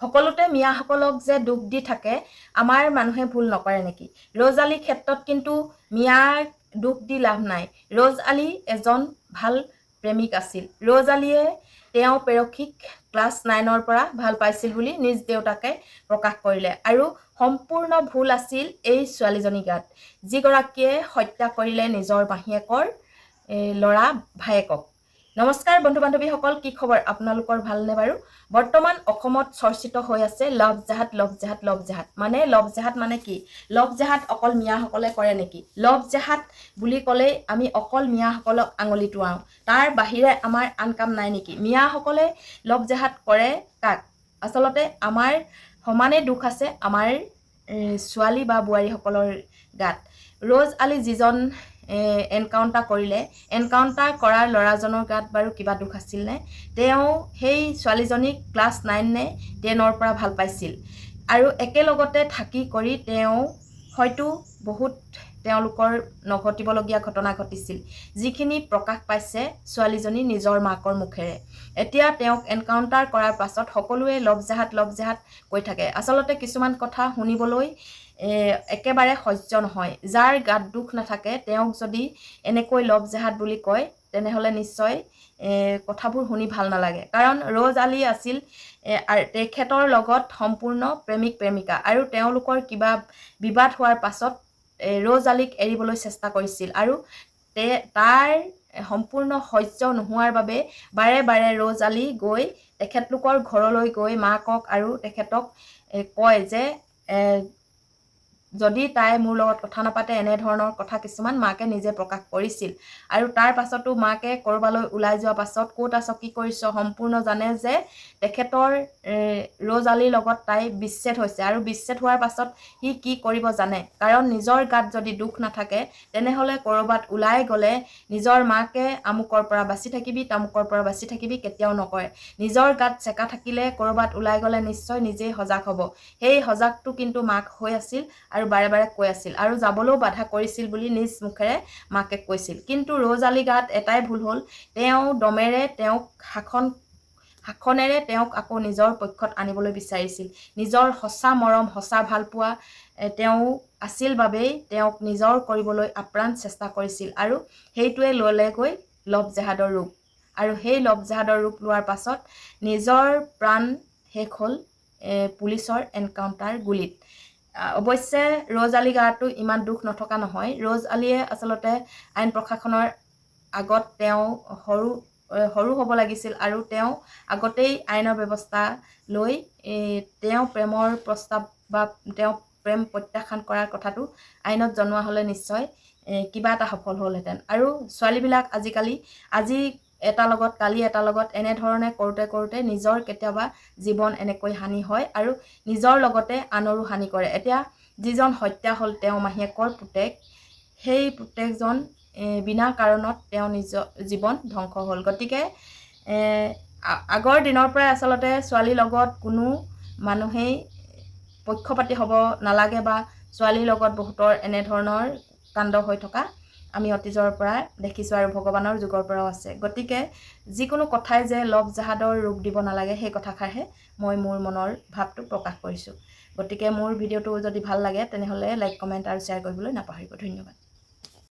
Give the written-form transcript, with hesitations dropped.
সকলোতে মিয়াসকলক যে দুখ দি থাকে আমাৰ মানুহে ভুল নকৰে নেকি? ৰ'জ আলীৰ ক্ষেত্ৰত কিন্তু মিয়াক দুখ দি লাভ নাই। ৰ'জ আলী এজন ভাল প্ৰেমিক আছিল। ৰ'জ আলীয়ে তেওঁ প্ৰেয়সীক ক্লাছ 9ৰ পৰা ভাল পাইছিল বুলি নিজ দেউতাকে প্ৰকাশ কৰিলে আৰু সম্পূৰ্ণ ভুল আছিল এই ছোৱালীজনীৰ গাত, যিগৰাকীয়ে হত্যা কৰিলে নিজৰ মাহীয়েকৰ ল'ৰা ভায়েকক। নমস্কাৰ বন্ধু বান্ধৱীসকল, কি খবৰ আপোনালোকৰ? ভালনে বাৰু? বৰ্তমান অসমত চৰ্চিত হৈ আছে লভ জেহাদ, লভ জেহাদ, লভ জেহাদ। মানে লভ জেহাদ মানে কি? লভ জেহাদ অকল মিয়াসকলে কৰে নেকি? লভ জেহাদ বুলি ক'লেই আমি অকল মিয়াসকলক আঙুলি টোৱাওঁ, তাৰ বাহিৰে আমাৰ আন কাম নাই নেকি? মিয়াসকলে লভ জেহাদ কৰে কাক? আচলতে আমাৰ সমানে দুখ আছে আমাৰ ছোৱালী বা বোৱাৰীসকলৰ গাত। ৰ'জ আলী যিজন এনকাউণ্টাৰ কৰিলে, এনকাউণ্টাৰ কৰাৰ ল'ৰাজনৰ গাত বাৰু কিবা দুখ আছিল নে? তেওঁ সেই ছোৱালীজনীক ক্লাছ 9 নে 10ৰ পৰা ভাল পাইছিল আৰু একেলগতে থাকি কৰি তেওঁ হয়তো বহুত তেওঁলোকৰ নঘটিবলগীয়া ঘটনা ঘটিছিল, যিখিনি প্ৰকাশ পাইছে ছোৱালীজনী নিজৰ মাকৰ মুখেৰে। এতিয়া তেওঁক এনকাউণ্টাৰ কৰাৰ পাছত সকলোৱে লভ জেহাদ কৈ থাকে। আচলতে কিছুমান কথা শুনিবলৈ একেবাৰে সহ্য নহয়। যাৰ গাত দুখ নাথাকে তেওঁক যদি এনেকৈ লভ জেহাদ বুলি কয় তেনেহ'লে নিশ্চয় কথাবোৰ শুনি ভাল নালাগে। কাৰণ ৰ'জ আলী আছিল তেখেতৰ লগত সম্পূৰ্ণ প্ৰেমিক প্ৰেমিকা আৰু তেওঁলোকৰ কিবা বিবাদ হোৱাৰ পাছত ৰ'জ আলীক এৰিবলৈ চেষ্টা কৰিছিল আৰু তাৰ সম্পূৰ্ণ সহ্য নোহোৱাৰ বাবে বাৰে বাৰে ৰ'জ আলী গৈ তেখেতলোকৰ ঘৰলৈ গৈ মাকক আৰু তেখেতক কয় যে যদি তাই মোৰ লগত কথা নাপাতে, এনেধৰণৰ কথা কিছুমান মাকে নিজে প্ৰকাশ কৰিছিল। আৰু তাৰ পাছতো মাকে ক'ৰবালৈ ওলাই যোৱাৰ পাছত ক'ত আছ, কি কৰিছ, সম্পূৰ্ণ জানে যে তেখেতৰ ৰ'জ আলীৰ লগত তাই বিচ্ছেদ হৈছে আৰু বিচ্ছেদ হোৱাৰ পাছত সি কি কৰিব জানে। কাৰণ নিজৰ গাত যদি দুখ নাথাকে তেনেহ'লে ক'ৰবাত ওলাই গ'লে নিজৰ মাকে আমুকৰ পৰা বাচি থাকিবি, তামুকৰ পৰা বাচি থাকিবি কেতিয়াও নকয়। নিজৰ গাত চেকা থাকিলে ক'ৰবাত ওলাই গ'লে নিশ্চয় নিজেই সজাগ হ'ব। সেই সজাগটো কিন্তু মাক হৈ আছিল আৰু বাৰে বাৰে কৈ আছিল আৰু যাবলৈও বাধা কৰিছিল বুলি নিজ মুখেৰে মাকে কৈছিল। কিন্তু ৰ'জ আলী গাত এটাই ভুল হ'ল, তেওঁ দমেৰে তেওঁক শাসনেৰে তেওঁক আকৌ নিজৰ পক্ষত আনিবলৈ বিচাৰিছিল। নিজৰ সঁচা মৰম, সঁচা ভালপোৱা তেওঁ আছিল বাবেই তেওঁক নিজৰ কৰিবলৈ আপ্ৰাণ চেষ্টা কৰিছিল আৰু সেইটোৱে ল'লেগৈ লভ জেহাদৰ ৰূপ। আৰু সেই লভ জেহাদৰ ৰূপ লোৱাৰ পাছত নিজৰ প্ৰাণ শেষ হ'ল পুলিচৰ এনকাউণ্টাৰ গুলীত। অৱশ্যে ৰ'জ আলী গাতো ইমান দুখ নথকা নহয়। ৰ'জ আলীয়ে আচলতে আইন প্ৰশাসনৰ আগত তেওঁ সৰু হ'ব লাগিছিল আৰু তেওঁ আগতেই আইনৰ ব্যৱস্থা লৈ তেওঁ প্ৰেমৰ প্ৰস্তাৱ বা তেওঁ প্ৰেম প্ৰত্যাখ্যান কৰাৰ কথাটো আইনত জনোৱা হ'লে নিশ্চয় কিবা এটা সফল হ'লহেঁতেন। আৰু ছোৱালীবিলাক আজি এটা লগত কালি এটা লগত এনেধৰণে কৰোঁতে নিজৰ কেতিয়াবা জীৱন এনেকৈ হানি হয় আৰু নিজৰ লগতে আনৰো হানি কৰে। এতিয়া যিজন হত্যা হ'ল তেওঁ মাহীয়েকৰ পুতেক, সেই পুতেকজন বিনা কাৰণত তেওঁ নিজৰ জীৱন ধ্বংস হ'ল। গতিকে আগৰ দিনৰ পৰাই আচলতে ছোৱালীৰ লগত কোনো মানুহেই পক্ষপাতি হ'ব নালাগে বা ছোৱালীৰ লগত বহুতৰ এনেধৰণৰ কাণ্ড হৈ থকা আমি অতীজৰ পৰা দেখিছোঁ আৰু ভগৱানৰ যুগৰ পৰাও আছে। গতিকে যিকোনো কথাই যে লভ জেহাদৰ ৰূপ দিব নালাগে সেই কথাষাৰহে মই মোৰ মনৰ ভাৱটো প্ৰকাশ কৰিছোঁ। গতিকে মোৰ ভিডিঅ'টো যদি ভাল লাগে তেনেহ'লে লাইক, কমেণ্ট আৰু শ্বেয়াৰ কৰিবলৈ নাপাহৰিব। ধন্যবাদ।